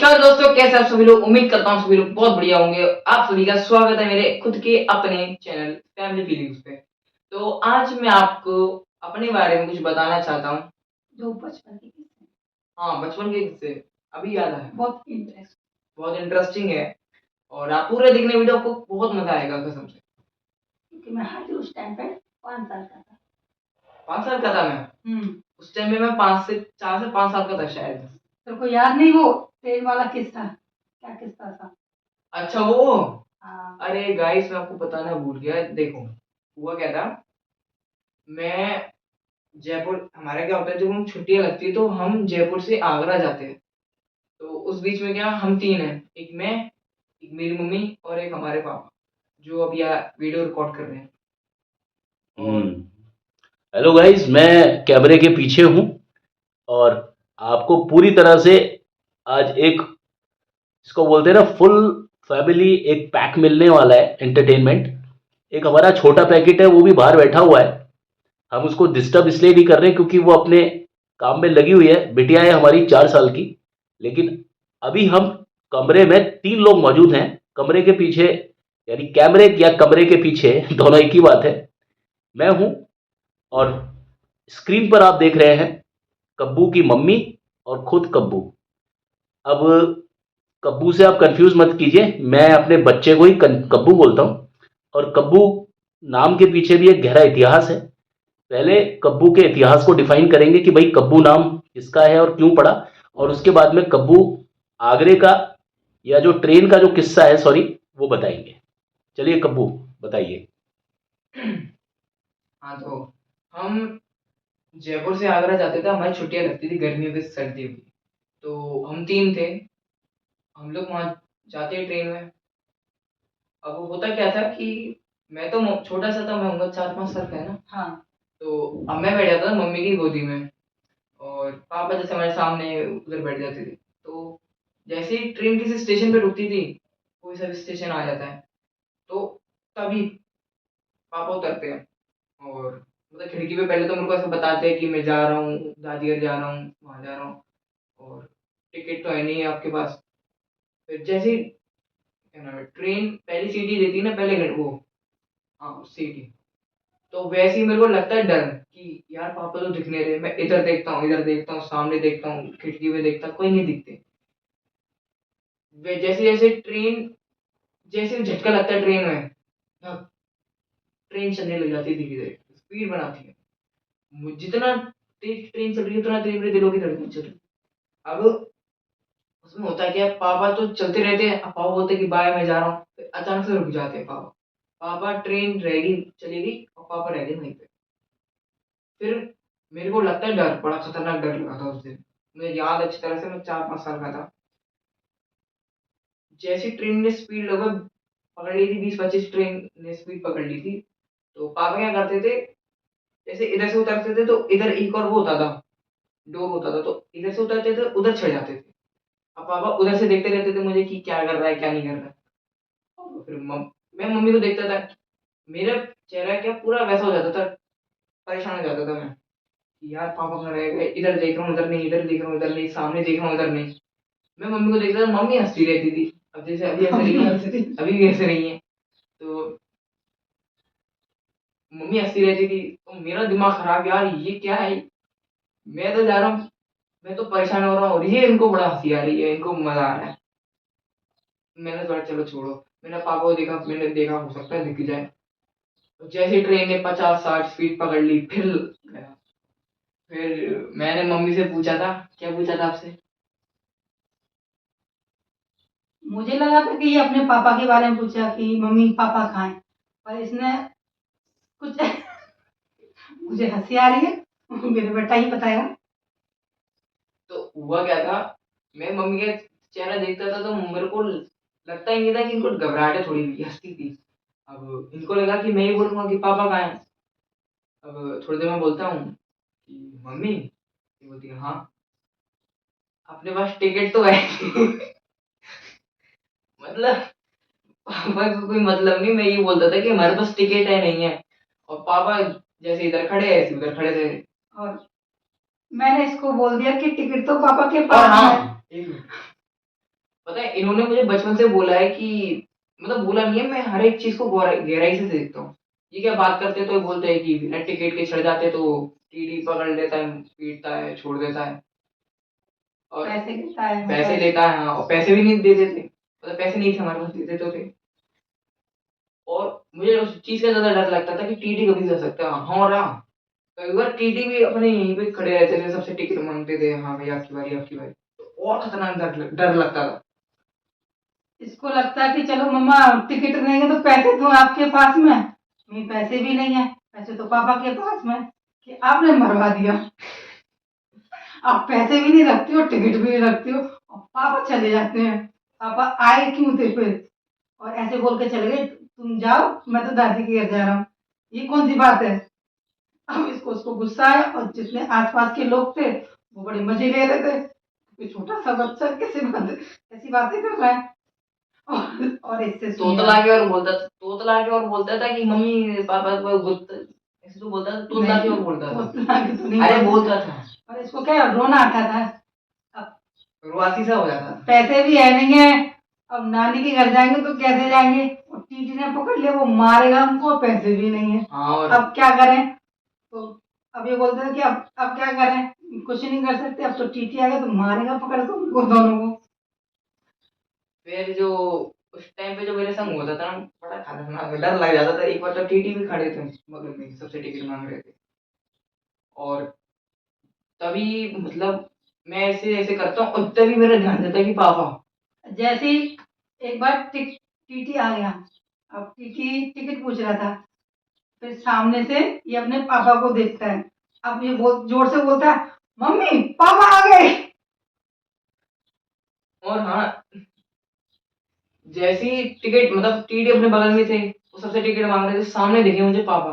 नमस्कार दोस्तों, कैसे आप सभी लोग। उम्मीद करता हूँ सभी लोग बहुत बढ़िया होंगे। आप सभी का स्वागत है मेरे खुद के अपने चैनल फैमिली फीलिंग्स पे। तो आज मैं आपको अपने बारे में कुछ बताना चाहता हूँ। जो बचपन के किस्से हाँ, बचपन के किस्से अभी याद है। बहुत इंटरेस्टिंग है और आप पूरे देखने वीडियो, आपको बहुत मजा आएगा कसम से। क्योंकि मैं हार्डली उस टाइम पे 5 साल का था। 5 साल का था मैं। उस टाइम में मैं 4 से 5 साल का था शायद। तेरे को याद नहीं वो ट्रेन वाला किस्सा? क्या किस्सा था? अच्छा वो। हाँ। अरे गाइस, मैं आपको बताना भूल गया। देखो हुआ क्या था। मैं जयपुर, हमारा क्या होता है जब हम छुट्टियां लगती है तो हम जयपुर से आगरा जाते हैं। तो उस बीच में क्या हम तीन हैं, एक मैं, एक मेरी मम्मी और एक हमारे पापा, जो अब यह वीडियो रिकॉर्ड कर रहे हैं। और हेलो गाइस, मैं कैमरे के पीछे हूँ और आपको पूरी तरह से आज एक, इसको बोलते हैं ना, फुल फैमिली एक पैक मिलने वाला है एंटरटेनमेंट। एक हमारा छोटा पैकेट है, वो भी बाहर बैठा हुआ है। हम उसको डिस्टर्ब इसलिए नहीं कर रहे क्योंकि वो अपने काम में लगी हुई है। बिटिया है हमारी 4 साल की। लेकिन अभी हम कमरे में 3 लोग मौजूद हैं। कमरे के पीछे, यानी कैमरे या कमरे के पीछे दोनों एक ही बात है। मैं हूँ और स्क्रीन पर आप देख रहे हैं कब्बू की मम्मी और खुद कब्बू। अब कब्बू से आप कंफ्यूज मत कीजिए, मैं अपने बच्चे को ही कब्बू बोलता हूँ। और कब्बू नाम के पीछे भी एक गहरा इतिहास है। पहले कब्बू के इतिहास को डिफाइन करेंगे कि भाई कब्बू नाम किसका है और क्यों पड़ा, और उसके बाद में कब्बू आगरे का या जो ट्रेन का जो किस्सा है, सॉरी, वो बताएंगे। चलिए कब्बू बताइए। हाँ, तो हम जयपुर से आगरा जाते थे। हमारी छुट्टियां लगती थी गर्मियों की सर्दियों की। तो हम तीन थे, हम लोग वहाँ जाते ट्रेन में। अब वो होता क्या था कि मैं तो छोटा सा था, मैं होऊंगा 4-5 साल का है ना। हाँ। तो अब मैं बैठ जाता था मम्मी की गोदी में और पापा जैसे हमारे सामने उधर बैठ जाते थे। तो जैसे ही ट्रेन किसी स्टेशन पे रुकती थी, कोई सा भी स्टेशन आ जाता है, तो तभी पापा उतरते हैं और मतलब खिड़की पे पहले तो मेरे को ऐसा बताते हैं कि मैं जा रहा हूँ दादी घर जा रहा हूँ, वहाँ जा रहा हूँ और टिकट तो है नहीं है आपके पास। फिर जैसे ही क्या नाम है, ट्रेन पहली सीटी देती है ना, पहले वो, हाँ सीटी, तो वैसे ही मेरे को लगता है डर कि यार पापा तो दिख नहीं रहे। मैं इधर देखता हूँ, इधर देखता हूँ, सामने देखता हूँ, खिड़की में देखता हूँ, कोई नहीं दिखते। जैसे जैसे ट्रेन, जैसे झटका लगता है ट्रेन में, हाँ, ट्रेन चलने लग जाती है धीरे धीरे, स्पीड बनाती है। जितना तेज ट्रेन चल रही है उतना तेज मेरे दिलों की धड़कन चल रही है। अब उसमें होता है क्या, पापा तो चलते रहते हैं, अब पापा बोलते हैं कि बाय मैं जा रहा हूँ, फिर अचानक से रुक जाते हैं पापा। पापा ट्रेन रहेगी, चलेगी और पापा रह गए वहीं पे। फिर मेरे को लगता है डर, बड़ा खतरनाक डर लगा था उस दिन। मुझे याद अच्छी तरह से, मैं 4-5 साल का था। जैसे ट्रेन ने स्पीड लगभग पकड़ ली थी, 20-25 ट्रेन ने स्पीड पकड़ ली थी। तो पापा क्या करते थे, जैसे इधर से उतरते थे तो इधर एक और वो होता था, डोर होता था, तो इधर से उतरते थे उधर चढ़ जाते थे। अब पापा उधर से देखते रहते थे मुझे कि क्या कर रहा है क्या नहीं कर रहा है। और फिर मैं मम्मी को देखता था। मेरा चेहरा क्या पूरा वैसा हो जाता था, परेशान हो जाता था मैं कि यार पापा कहाँ रह गए, इधर देख रहा हूँ इधर नहीं, इधर देख रहा हूँ इधर नहीं, सामने देख रहा हूँ इधर नहीं। मैं मम्मी को देखता था, मम्मी हंसती रहती थी। अब जैसे अभी हंस रही है, अभी भी हंस रही है। तो मम्मी हंसती रहती थी तो मेरा दिमाग खराब, यार ये क्या है, मैं तो जा रहा हूँ, मैं तो परेशान हो रहा हूँ और ये इनको बड़ा हंसी आ रही है, इनको मजा आ रहा है। मैंने सोचा चलो छोड़ो। मैंने पापा को देखा, मैंने देखा हो सकता है दिख जाए। तो जैसे ही ट्रेन ने 50-60 स्पीड पकड़ ली, फिर गया। फिर मैंने मम्मी से पूछा था, क्या पूछा था आपसे? मुझे लगा था कि ये अपने पापा के बारे में पूछा कि मम्मी पापा कहाँ हैं, पर इसने कुछ मुझे हंसी आ रही है। मेरे बेटा ही बताया। तो हुआ क्या था, मैं मम्मी का चेहरा देखता था तो मेरे को लगता ही नहीं था कि इनको घबराहट थोड़ी भी हंसती थी। अब इनको लगा कि मैं ही बोलूंगा कि पापा कहाँ हैं। अब थोड़ी देर में बोलता हूँ कि मम्मी, ये बोलती है हाँ। अपने पास टिकट तो है। मतलब पापा को कोई मतलब नहीं, मैं ये बोलता था कि हमारे पास टिकट है नहीं है। और पापा जैसे इधर खड़े हैं ऐसे उधर खड़े थे। और मैंने इसको बोल दिया कि टिकट तो पापा के और पास है। हाँ, एक मिनट, पता है इन्होंने मुझे बचपन से बोला है कि मतलब बोला नहीं है, मैं हर एक चीज़ को गहराई से देखता हूँ। ये क्या बात करते हैं तो ये बोलते हैं कि बिना टिकट के चढ़ जाते तो टीटी पकड़ लेता है, पीटता है, छोड़ देता है और पैसे लेता है पैसे मतलब। लेता है। हाँ, और पैसे भी नहीं दे देते, मतलब पैसे नहीं थे हमारे पास, देते तो थे। और मुझे उस चीज़ का ज़्यादा डर लगता था कि टीटी कभी भी हो सकता है। हाँ, और हाँ, कई बार टीटी भी अपने यहीं पे खड़े रहते थे, सबसे टिकट माँगते थे, हाँ भई आपकी बारी, आपकी बारी। तो और खतरनाक डर लगता था। इसको लगता है कि चलो मम्मा टिकट नहीं है तो पैसे तो आपके पास में, नहीं पैसे भी नहीं है, पैसे तो पापा के पास में, कि आपने मरवा दिया। आप पैसे भी नहीं रखती हो, टिकट भी नहीं रखती हो, और पापा चले जाते हैं। पापा आए क्यों थे फिर? और ऐसे बोल के चले गए, तुम जाओ, मैं तो दादी के घर जा रहा हूँ। ये कौन सी बात है? अब उसको गुस्सा आया, और जितने आसपास के लोग थे वो बड़े मजे ले रहे थे। कोई छोटा सा बच्चा कैसी बातें कर रहा है। और इससे सुनिए तोतला आप। के और बोलता था, तोतला के और बोलता था कि मम्मी पापा को ऐसे तो बोलता था, तोतला के नहीं, और बोलता था। तोतला के तो नहीं अरे बोलते। बोलता था, और इसको क्या रोना आता था। अब रुआसी सा हो जाता था। पैसे भी है नहीं है, अब नानी के घर जाएंगे तो कैसे जाएंगे, और टीटी ने पकड़ लिया, वो मारेगा हमको, पैसे भी नहीं है। हाँ, और अब क्या करें? तो अब ये बोलते हैं कि अब क्या करें, कुछ नहीं कर सकते, अब तो टीटी आ गया तो मारेगा पकड़ के उनको दोनों को। फिर जो उस टाइम पे जो मेरे संग होता था ना, बड़ा खतरनाक डर लग जाता था। एक बार तो टीटी भी खड़े थे बगल में, सबसे टिकट मांग रहे थे। और तभी मतलब मैं ऐसे ऐसे करता हूँ और तभी मेरा ध्यान देता है कि पापा। जैसे ही एक बार टीटी आ गया, अब टीटी टिकट पूछ रहा था, फिर सामने से ये अपने पापा को देखता है। अब ये बहुत जोर से बोलता है, मम्मी पापा आ गए। और हाँ, जैसे ही टिकट मतलब टीटी अपने बगल में थे, वो सबसे टिकट मांग रहे थे, सामने दिखे मुझे पापा।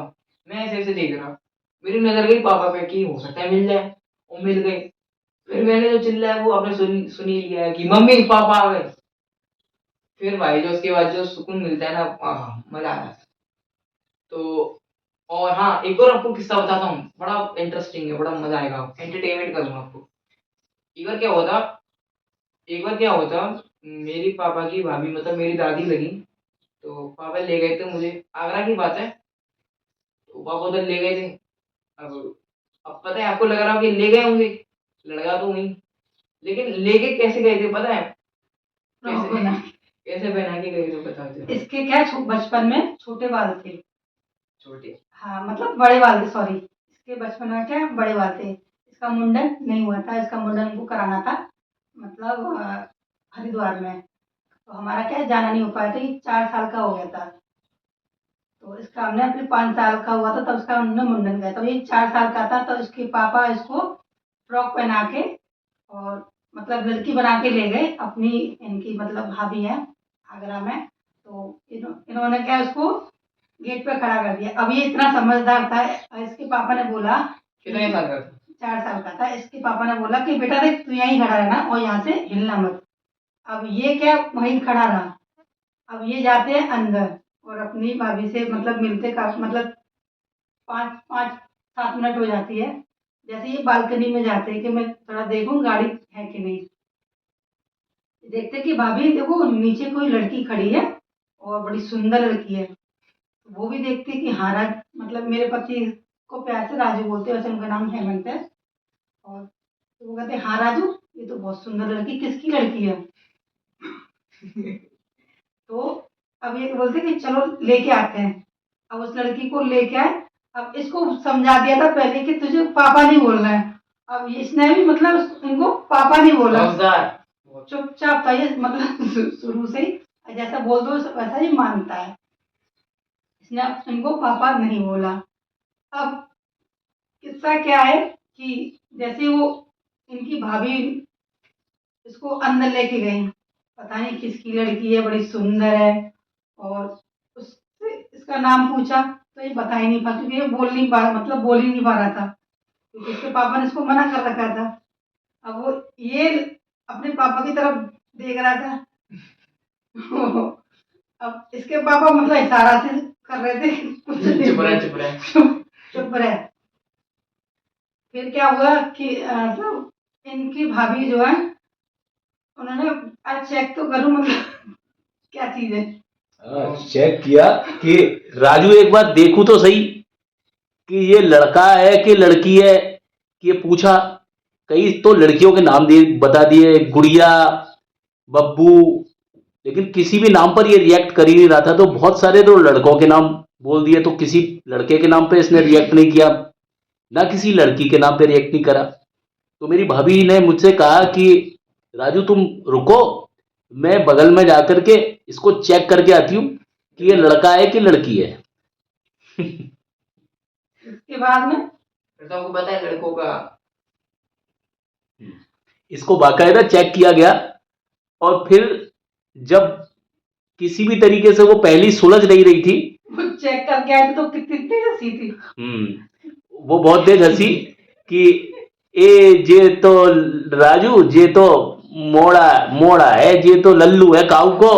मैं ऐसे ऐसे देख रहा, मेरी नजर गई पापा पे कि हो सकता है मिल जाए, वो मिल गए। फिर मैंने जो चिल्लाया वो आपने सुन ही लिया है कि मम्मी पापा आ गए। फिर भाई जो उसके बाद जो सुकून मिलता है ना, मजा आ जाता है। तो और हाँ, एक और आपको किस्सा बताता हूँ, बड़ा इंटरेस्टिंग है, बड़ा मजा आएगा, एंटरटेनमेंट करूंगा आपको। एक बार क्या होता एक बार क्या होता, मेरी पापा की भाभी मतलब मेरी दादी लगी, तो पापा ले गए थे मुझे, आगरा की बात है। तो पापा उधर ले गए थे। अब अब पता है आपको लग रहा हो कि ले गए होंगे, लड़का तो वहीं, लेकिन लेके कैसे गए थे पता है? कैसे फ्रॉक बना। कैसे पहना के गए थे बताते हो? इसके क्या बचपन में छोटे बाल थे। छोटे। हाँ मतलब बड़े बाल थे, सॉरी, इसके बचपन में क्या बड़े बाल थे। इसका मुंडन नहीं हुआ था, इसका मुंडन को कराना था, मतलब हरिद्वार में। तो हमारा क्या है, जाना नहीं हो पाया था, ये 4 साल का हो गया था। तो इसका हमने अपने 5 साल का हुआ था तब इसका हमने मुंडन किया, तो ये 4 साल का था, तो इसके पापा इसको फ्रॉक पहना के, और मतलब लड़की बना के ले गए अपनी, इनकी मतलब भाभी है आगरा में। तो इन्होंने क्या उसको गेट पे खड़ा कर दिया। अब ये इतना समझदार था, इसके पापा ने बोला कितने कि साल का था? 4 साल का था। इसके पापा ने बोला कि बेटा देख तू यहीं खड़ा रहना और यहाँ से हिलना मत। अब ये क्या वहीं खड़ा रहा। अब ये जाते हैं अंदर और अपनी भाभी से मतलब मिलते का मतलब 5-7 मिनट हो जाती है। जैसे ये बालकनी में जाते हैं कि मैं थोड़ा देखूं गाड़ी है कि नहीं, देखते कि भाभी देखो नीचे कोई लड़की खड़ी है और बड़ी सुंदर लड़की है। वो भी देखते कि हाँ मतलब मेरे पति को प्यार से राजू बोलते हैं, वैसे उनका नाम हेमंत है। और तो वो कहते हैं हाँ राजू, ये तो बहुत सुंदर लड़की, किसकी लड़की है? तो अब ये बोलते कि चलो लेके आते हैं। अब उस लड़की को लेके आए। अब इसको समझा दिया था पहले कि तुझे पापा नहीं बोलना है। अब इसने भी मतलब इनको पापा नहीं बोला, समझदार। चुपचाप था ये, मतलब शुरू से ही जैसा बोल दो वैसा ही मानता है। इसने इनको पापा नहीं बोला। अब किस्सा क्या है कि जैसे वो इनकी भाभी इसको अंदर लेके गई, पता नहीं किसकी लड़की है, बड़ी सुंदर है। और उससे इसका नाम पूछा तो ये बता ही नहीं पा, क्योंकि ये बोल नहीं पा मतलब बोल ही नहीं पा रहा था, क्योंकि इसके पापा ने इसको मना कर रखा था। अब वो ये अपने पापा की तरफ देख रहा था। अब इसके पापा मतलब इशारा से कर रहे थे कुछ चुप रहे, चुप रहे। चुप रहे। फिर क्या हुआ कि मतलब इनकी भाभी जो है उन्होंने आज चेक तो करूं मतलब क्या चीज है। चेक किया कि राजू एक बार देखूं तो सही कि ये लड़का है कि लड़की है, कि ये पूछा। कई तो लड़कियों के नाम दिए, बता दिए, गुड़िया, बब्बू, लेकिन किसी भी नाम पर ये रिएक्ट कर ही नहीं रहा था। तो बहुत सारे तो लड़कों के नाम बोल दिए, तो किसी लड़के के नाम पे इसने रिएक्ट नहीं किया, ना किसी लड़की के नाम पे रिएक्ट नहीं करा। तो मेरी भाभी ने मुझसे कहा कि राजू तुम रुको, मैं बगल में जाकर के इसको चेक करके आती हूँ कि ये लड़का है कि लड़की है। इसके बाद में फिर तो आपको पता है लड़कों का। इसको बाकायदा चेक किया गया, और फिर जब किसी भी तरीके से वो पहली सुलझ नहीं रही थी, वो चेक करके आए थे तो कितनी तेज हंसी थी। वो बहुत तेज हंसी कि ए जे तो राजू, जे तो मोड़ा मोड़ा है, जे तो लल्लू है काऊ को,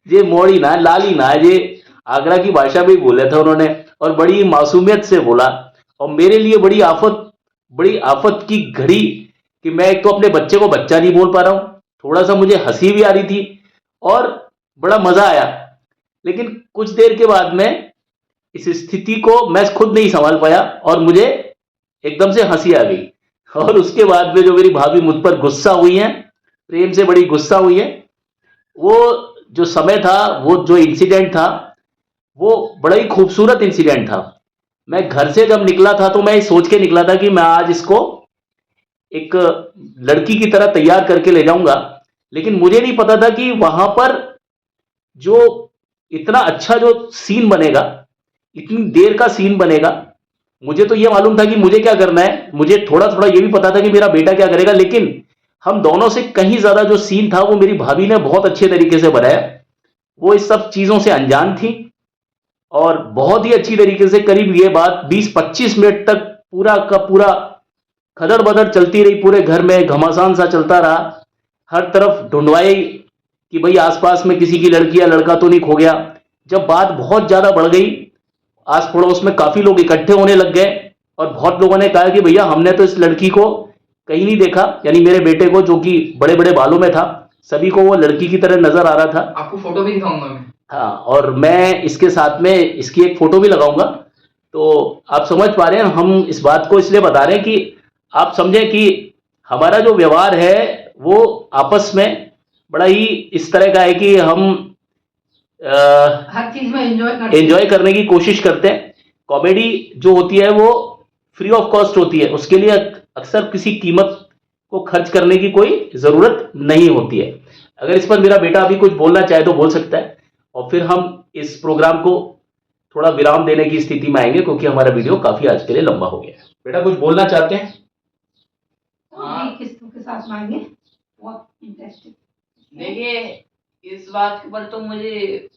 जे मोड़ी ना लाली ना है। जे आगरा की भाषा में बोला था उन्होंने, और बड़ी मासूमियत से बोला। और मेरे लिए बड़ी आफत की घड़ी कि मैं एक तो अपने बच्चे को बच्चा नहीं बोल पा रहा हूँ, थोड़ा सा मुझे हंसी भी आ रही थी और बड़ा मजा आया। लेकिन कुछ देर के बाद में इस स्थिति को मैं खुद नहीं संभाल पाया और मुझे एकदम से हंसी आ गई। और उसके बाद में जो मेरी भाभी मुझ पर गुस्सा हुई है, प्रेम से बड़ी गुस्सा हुई है, वो जो समय था, वो जो इंसिडेंट था, वो बड़ा ही खूबसूरत इंसिडेंट था। मैं घर से जब निकला था तो मैं सोच के निकला था कि मैं आज इसको एक लड़की की तरह तैयार करके ले जाऊंगा, लेकिन मुझे नहीं पता था कि वहां पर जो इतना अच्छा जो सीन बनेगा, इतनी देर का सीन बनेगा। मुझे तो ये मालूम था कि मुझे क्या करना है, मुझे थोड़ा थोड़ा ये भी पता था कि मेरा बेटा क्या करेगा, लेकिन हम दोनों से कहीं ज्यादा जो सीन था वो मेरी भाभी ने बहुत अच्छे तरीके से बनाया। वो इस सब चीजों से अनजान थी और बहुत ही अच्छी तरीके से, करीब ये बात 20-25 मिनट तक पूरा का पूरा खदड़ बदड़ चलती रही। पूरे घर में घमासान सा चलता रहा, हर तरफ ढूंढवाई कि भाई आसपास में किसी की लड़की या लड़का तो नहीं खो गया। जब बात बहुत ज्यादा बढ़ गई, आस पड़ोस में काफी लोग इकट्ठे होने लग गए और बहुत लोगों ने कहा कि भैया हमने तो इस लड़की को कहीं नहीं देखा, यानी मेरे बेटे को, जो कि बड़े बड़े बालों में था, सभी को वो लड़की की तरह नजर आ रहा था। आपको फोटो भी दिखाऊंगा मैं। हाँ, और मैं इसके साथ में इसकी एक फोटो भी लगाऊंगा। तो आप समझ पा रहे हैं, हम इस बात को इसलिए बता रहे हैं कि आप समझें कि हमारा जो व्यवहार है वो आपस में बड़ा ही इस तरह का है कि हम हर चीज में एंजॉय करने की कोशिश करते हैं। कॉमेडी जो होती है वो फ्री ऑफ कॉस्ट होती है, उसके लिए अक्सर किसी कीमत को खर्च करने की कोई जरूरत नहीं होती है। अगर इस पर मेरा बेटा अभी कुछ बोलना चाहे तो बोल सकता है, और फिर हम इस प्रोग्राम को थोड़ा विराम देने की स्थिति में आएंगे, क्योंकि हमारा वीडियो काफी आज के लिए लंबा हो गया है। बेटा कुछ बोलना चाहते हैं? हाँ किस्तों के साथ मांगे, बहुत इंटरेस्टिंग। देखिए, इस बात पर तो मुझे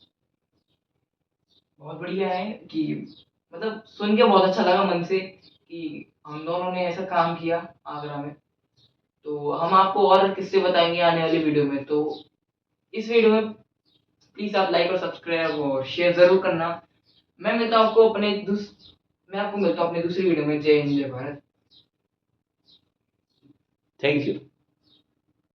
बहुत बढ़िया है कि मतलब सुन के बहुत अच्छा लगा मन से कि हम दोनों ने ऐसा काम किया आगरा में। तो हम आपको और किस्से बताएंगे आने वाली वीडियो में। तो इस वीडियो में प्लीज आप लाइक और सब्सक्राइब और शेयर जरूर करना। मैं मिलता हूँ आपको मैं आपको मिलता हूँ अपनी दूसरी वीडियो में। जय हिंद, जय भारत। Thank you.